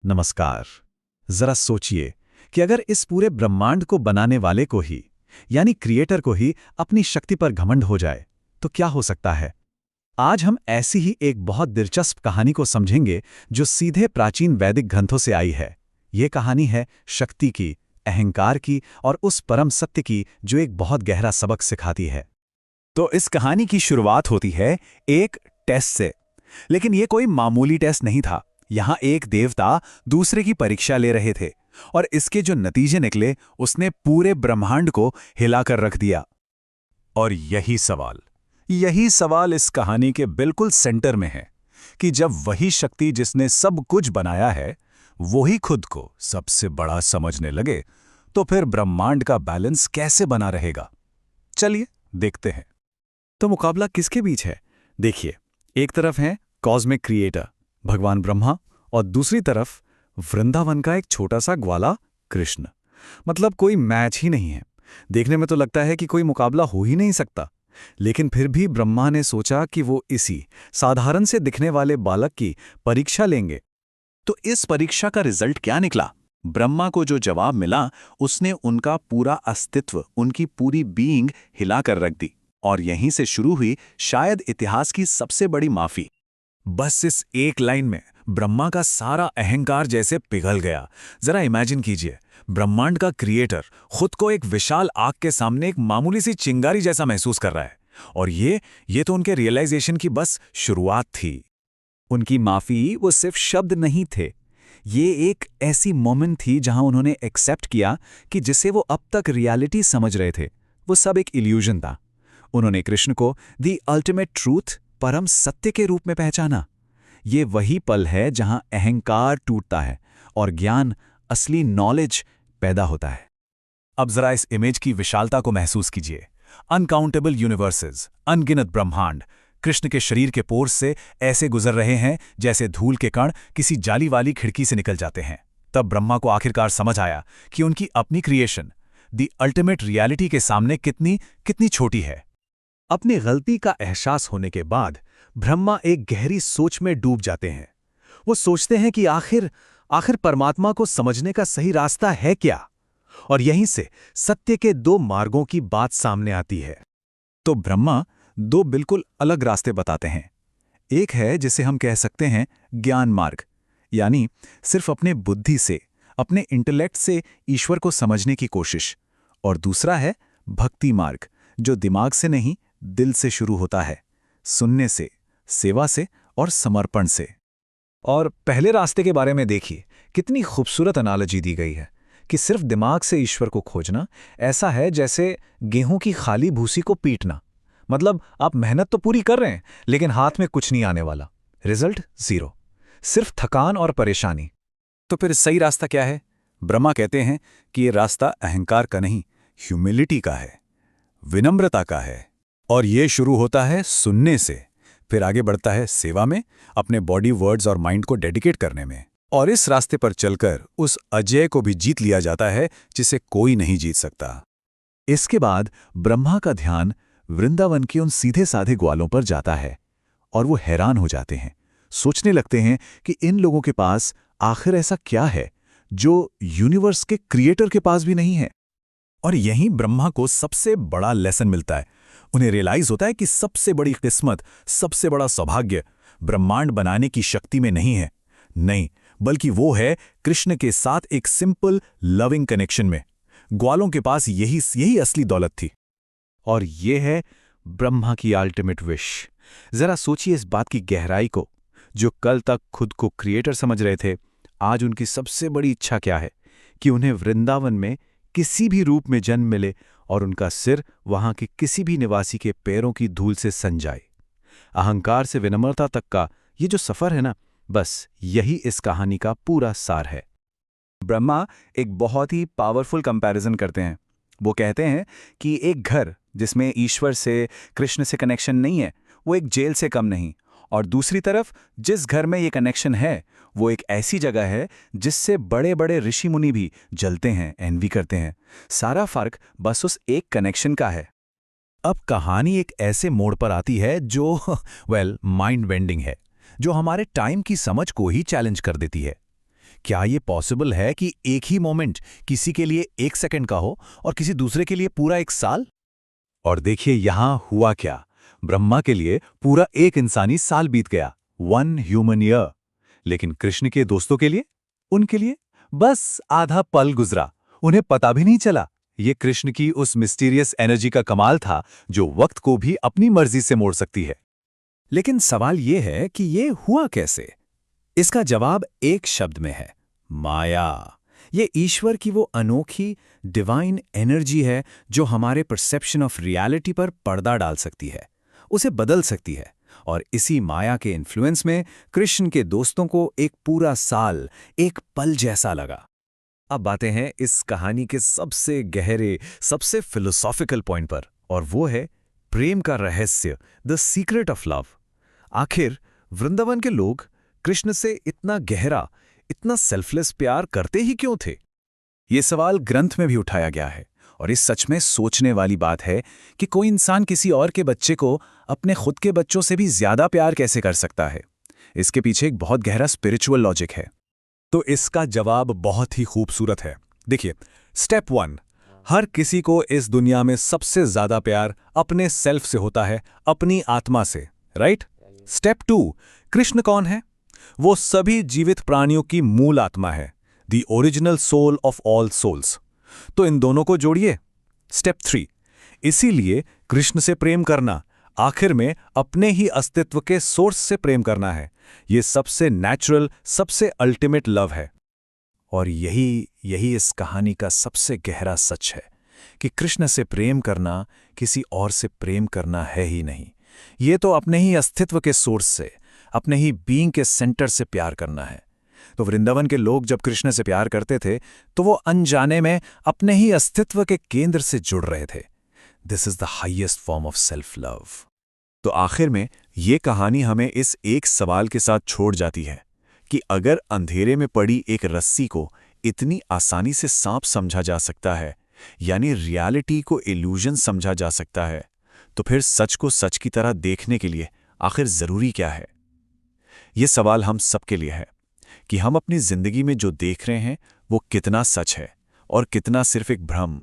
नमस्कार। जरा सोचिए कि अगर इस पूरे ब्रह्मांड को बनाने वाले को ही, यानी क्रिएटर को ही अपनी शक्ति पर घमंड हो जाए, तो क्या हो सकता है। आज हम ऐसी ही एक बहुत दिलचस्प कहानी को समझेंगे जो सीधे प्राचीन वैदिक ग्रंथों से आई है। ये कहानी है शक्ति की, अहंकार की और उस परम सत्य की जो एक बहुत गहरा सबक सिखाती है। तो इस कहानी की शुरुआत होती है एक टेस्ट से। लेकिन ये कोई मामूली टेस्ट नहीं था। यहाँ एक देवता दूसरे की परीक्षा ले रहे थे और इसके जो नतीजे निकले उसने पूरे ब्रह्मांड को हिलाकर रख दिया। और यही सवाल इस कहानी के बिल्कुल सेंटर में है कि जब वही शक्ति जिसने सब कुछ बनाया है वो ही खुद को सबसे बड़ा समझने लगे तो फिर ब्रह्मांड का बैलेंस कैसे बना रहेगा। चलिए देखते हैं। तो मुकाबला किसके बीच है? देखिए, एक तरफ है कॉस्मिक क्रिएटर भगवान ब्रह्मा और दूसरी तरफ वृंदावन का एक छोटा सा ग्वाला कृष्ण। मतलब कोई मैच ही नहीं है। देखने में तो लगता है कि कोई मुकाबला हो ही नहीं सकता, लेकिन फिर भी ब्रह्मा ने सोचा कि वो इसी साधारण से दिखने वाले बालक की परीक्षा लेंगे। तो इस परीक्षा का रिजल्ट क्या निकला? ब्रह्मा को जो जवाब मिला उसने उनका पूरा अस्तित्व, उनकी पूरी बीइंग हिलाकर रख दी। और यहीं से शुरू हुई शायद इतिहास की सबसे बड़ी माफी। बस इस एक लाइन में ब्रह्मा का सारा अहंकार जैसे पिघल गया। जरा इमेजिन कीजिए, ब्रह्मांड का क्रिएटर खुद को एक विशाल आग के सामने एक मामूली सी चिंगारी जैसा महसूस कर रहा है। और ये तो उनके रियलाइजेशन की बस शुरुआत थी। उनकी माफी वो सिर्फ शब्द नहीं थे, ये एक ऐसी मोमेंट थी जहां उन्होंने एक्सेप्ट किया कि जिसे वो अब तक रियलिटी समझ रहे थे वो सब एक इल्यूजन था। उन्होंने कृष्ण को दी अल्टीमेट ट्रूथ, परम सत्य के रूप में पहचाना। ये वही पल है जहां अहंकार टूटता है और ज्ञान, असली नॉलेज पैदा होता है। अब जरा इस इमेज की विशालता को महसूस कीजिए। अनकाउंटेबल यूनिवर्सेस, अनगिनत ब्रह्मांड कृष्ण के शरीर के पोर्स से ऐसे गुजर रहे हैं जैसे धूल के कण किसी जाली वाली खिड़की से निकल जाते हैं। तब ब्रह्मा को आखिरकार समझ आया कि उनकी अपनी क्रिएशन, दी अल्टीमेट रियलिटी के सामने कितनी छोटी है। अपनी गलती का एहसास होने के बाद ब्रह्मा एक गहरी सोच में डूब जाते हैं। वो सोचते हैं कि आखिर परमात्मा को समझने का सही रास्ता है क्या? और यहीं से सत्य के दो मार्गों की बात सामने आती है। तो ब्रह्मा दो बिल्कुल अलग रास्ते बताते हैं। एक है जिसे हम कह सकते हैं ज्ञान मार्ग, यानी सिर्फ अपने बुद्धि से, अपने इंटेलेक्ट से ईश्वर को समझने की कोशिश। और दूसरा है भक्ति मार्ग, जो दिमाग से नहीं दिल से शुरू होता है, सुनने से, सेवा से और समर्पण से। और पहले रास्ते के बारे में देखिए, कितनी खूबसूरत एनालॉजी दी गई है कि सिर्फ दिमाग से ईश्वर को खोजना ऐसा है जैसे गेहूं की खाली भूसी को पीटना। मतलब आप मेहनत तो पूरी कर रहे हैं लेकिन हाथ में कुछ नहीं आने वाला, रिजल्ट जीरो, सिर्फ थकान और परेशानी। तो फिर सही रास्ता क्या है? ब्रह्मा कहते हैं कि ये रास्ता अहंकार का नहीं, ह्यूमिलिटी का है, विनम्रता का है। और ये शुरू होता है सुनने से, फिर आगे बढ़ता है सेवा में, अपने बॉडी, वर्ड्स और माइंड को डेडिकेट करने में। और इस रास्ते पर चलकर उस अजय को भी जीत लिया जाता है जिसे कोई नहीं जीत सकता। इसके बाद ब्रह्मा का ध्यान वृंदावन के उन सीधे साधे ग्वालों पर जाता है और वो हैरान हो जाते हैं। सोचने लगते हैं कि इन लोगों के पास आखिर ऐसा क्या है जो यूनिवर्स के क्रिएटर के पास भी नहीं है। और यहीं ब्रह्मा को सबसे बड़ा लेसन मिलता है। उन्हें रियलाइज होता है कि सबसे बड़ी किस्मत, सबसे बड़ा सौभाग्य ब्रह्मांड बनाने की शक्ति में नहीं है, नहीं, बल्कि वो है कृष्ण के साथ एक सिंपल लविंग कनेक्शन में। ग्वालों के पास यही असली दौलत थी। और ये है ब्रह्मा की अल्टीमेट विश। जरा सोचिए इस बात की गहराई को। जो कल तक खुद को क्रिएटर समझ रहे थे, आज उनकी सबसे बड़ी इच्छा क्या है कि उन्हें वृंदावन में किसी भी रूप में जन्म मिले और उनका सिर वहां के किसी भी निवासी के पैरों की धूल से सन जाए। अहंकार से विनम्रता तक का ये जो सफर है ना, बस यही इस कहानी का पूरा सार है। ब्रह्मा एक बहुत ही पावरफुल कंपैरिजन करते हैं। वो कहते हैं कि एक घर जिसमें ईश्वर से, कृष्ण से कनेक्शन नहीं है, वो एक जेल से कम नहीं। और दूसरी तरफ जिस घर में ये कनेक्शन है वो एक ऐसी जगह है जिससे बड़े बड़े ऋषि मुनि भी जलते हैं, एनवी करते हैं। सारा फर्क बस उस एक कनेक्शन का है। अब कहानी एक ऐसे मोड़ पर आती है जो माइंड बेंडिंग है, जो हमारे टाइम की समझ को ही चैलेंज कर देती है। क्या ये पॉसिबल है कि एक ही मोमेंट किसी के लिए 1 सेकंड का हो और किसी दूसरे के लिए पूरा 1 साल? और देखिए यहां हुआ क्या। ब्रह्मा के लिए पूरा एक इंसानी साल बीत गया, 1 ह्यूमन ईयर। लेकिन कृष्ण के दोस्तों के लिए, उनके लिए बस आधा पल गुजरा, उन्हें पता भी नहीं चला। ये कृष्ण की उस मिस्टीरियस एनर्जी का कमाल था जो वक्त को भी अपनी मर्जी से मोड़ सकती है। लेकिन सवाल ये है कि ये हुआ कैसे? इसका जवाब एक शब्द में है, माया। ये ईश्वर की वो अनोखी डिवाइन एनर्जी है जो हमारे परसेप्शन ऑफ रियलिटी पर पर्दा डाल सकती है, उसे बदल सकती है। और इसी माया के इन्फ्लुएंस में कृष्ण के दोस्तों को एक पूरा साल एक पल जैसा लगा। अब बातें हैं इस कहानी के सबसे गहरे, सबसे फिलोसॉफिकल पॉइंट पर, और वो है प्रेम का रहस्य, द सीक्रेट ऑफ लव। आखिर वृंदावन के लोग कृष्ण से इतना गहरा, इतना सेल्फलेस प्यार करते ही क्यों थे? ये सवाल ग्रंथ में भी उठाया गया है, और इस सच में सोचने वाली बात है कि कोई इंसान किसी और के बच्चे को अपने खुद के बच्चों से भी ज्यादा प्यार कैसे कर सकता है। इसके पीछे एक बहुत गहरा स्पिरिचुअल लॉजिक है। तो इसका जवाब बहुत ही खूबसूरत है। देखिए, स्टेप 1, हर किसी को इस दुनिया में सबसे ज्यादा प्यार अपने सेल्फ से होता है, अपनी आत्मा से, राइट? स्टेप 2, कृष्ण कौन है? वो सभी जीवित प्राणियों की मूल आत्मा है, the original soul of all souls. तो इन दोनों को जोड़िए। स्टेप 3, इसीलिए कृष्ण से प्रेम करना आखिर में अपने ही अस्तित्व के सोर्स से प्रेम करना है। ये सबसे नेचुरल, सबसे अल्टीमेट लव है। और यही इस कहानी का सबसे गहरा सच है कि कृष्ण से प्रेम करना किसी और से प्रेम करना है ही नहीं। ये तो अपने ही अस्तित्व के सोर्स से, अपने ही बीइंग के सेंटर से प्यार करना है। तो वृंदावन के लोग जब कृष्ण से प्यार करते थे तो वो अनजाने में अपने ही अस्तित्व के केंद्र से जुड़ रहे थे। This is the highest form of self love. तो आखिर में ये कहानी हमें इस एक सवाल के साथ छोड़ जाती है कि अगर अंधेरे में पड़ी एक रस्सी को इतनी आसानी से सांप समझा जा सकता है, यानी रियलिटी को इल्यूजन समझा जा सकता है, तो फिर सच को सच की तरह देखने के लिए आखिर जरूरी क्या है? ये सवाल हम सबके लिए है कि हम अपनी जिंदगी में जो देख रहे हैं वो कितना सच है और कितना सिर्फ एक भ्रम।